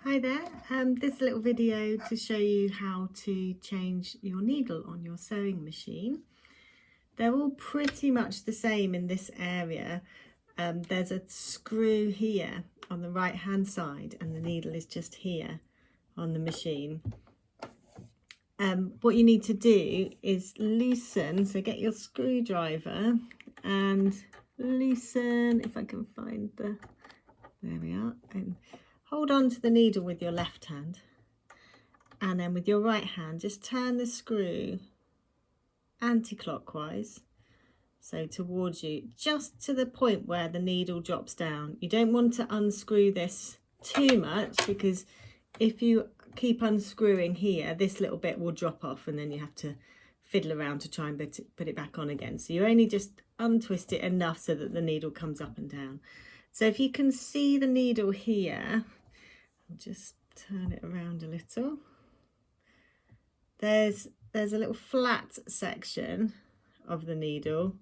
Hi there, this little video to show you how to change your needle on your sewing machine. They're all pretty much the same in this area. There's a screw here on the right hand side and the needle is just here on the machine. What you need to do is loosen, so get your screwdriver and loosen, if I can find there we are, and hold on to the needle with your left hand, and then with your right hand just turn the screw anti-clockwise, so towards you, just to the point where the needle drops down. You don't want to unscrew this too much, because if you keep unscrewing here, this little bit will drop off and then you have to fiddle around to try and put it back on again. So you only just untwist it enough so that the needle comes up and down. So if you can see the needle here, I'll just turn it around a little. There's a little flat section of the needle.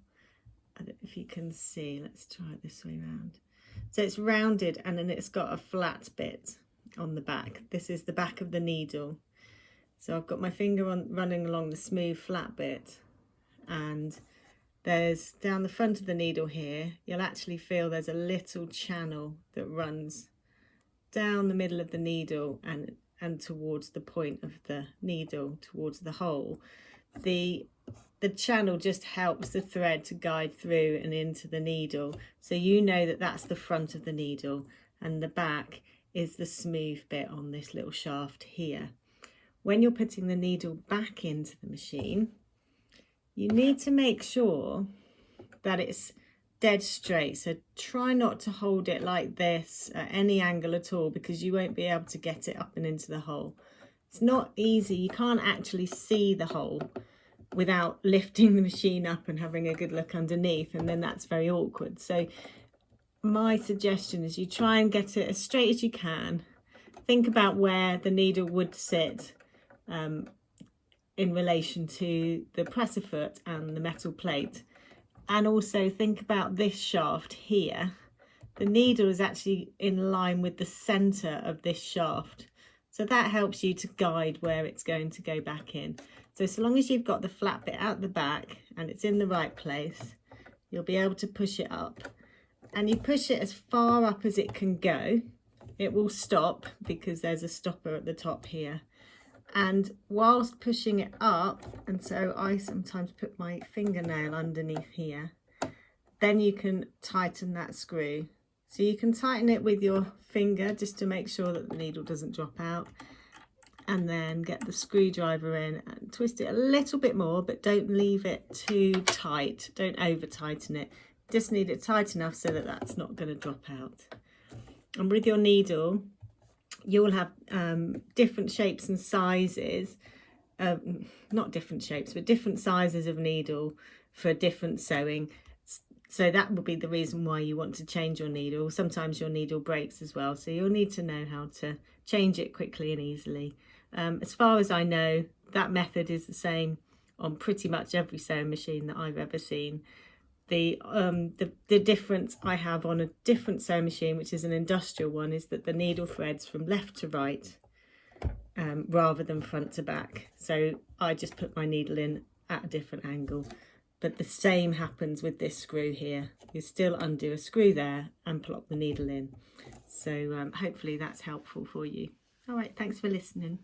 I don't know if you can see, let's try it this way round. So it's rounded and then it's got a flat bit on the back. This is the back of the needle. So I've got my finger running along the smooth flat bit, and there's down the front of the needle here, you'll actually feel there's a little channel that runs down the middle of the needle and towards the point of the needle, towards the hole. The channel just helps the thread to guide through and into the needle, so you know that that's the front of the needle, and the back is the smooth bit on this little shaft here. When you're putting the needle back into the machine, you need to make sure that it's dead straight. So try not to hold it like this at any angle at all, because you won't be able to get it up and into the hole. It's not easy. You can't actually see the hole without lifting the machine up and having a good look underneath, and then that's very awkward. So my suggestion is you try and get it as straight as you can. Think about where the needle would sit in relation to the presser foot and the metal plate. And also think about this shaft here. The needle is actually in line with the center of this shaft. So that helps you to guide where it's going to go back in. So long as you've got the flat bit out the back and it's in the right place, you'll be able to push it up. And you push it as far up as it can go. It will stop because there's a stopper at the top here. And whilst pushing it up, and so I sometimes put my fingernail underneath here, then you can tighten that screw. So you can tighten it with your finger just to make sure that the needle doesn't drop out, and then get the screwdriver in and twist it a little bit more, but don't leave it too tight. Don't over tighten it. Just need it tight enough so that that's not going to drop out. And with your needle, you'll have different shapes and sizes, not different shapes, but different sizes of needle for different sewing. So that will be the reason why you want to change your needle. Sometimes your needle breaks as well, so you'll need to know how to change it quickly and easily. As far as I know, that method is the same on pretty much every sewing machine that I've ever seen. The difference I have on a different sewing machine, which is an industrial one, is that the needle threads from left to right rather than front to back. So I just put my needle in at a different angle. But the same happens with this screw here. You still undo a screw there and plop the needle in. So hopefully that's helpful for you. All right, thanks for listening.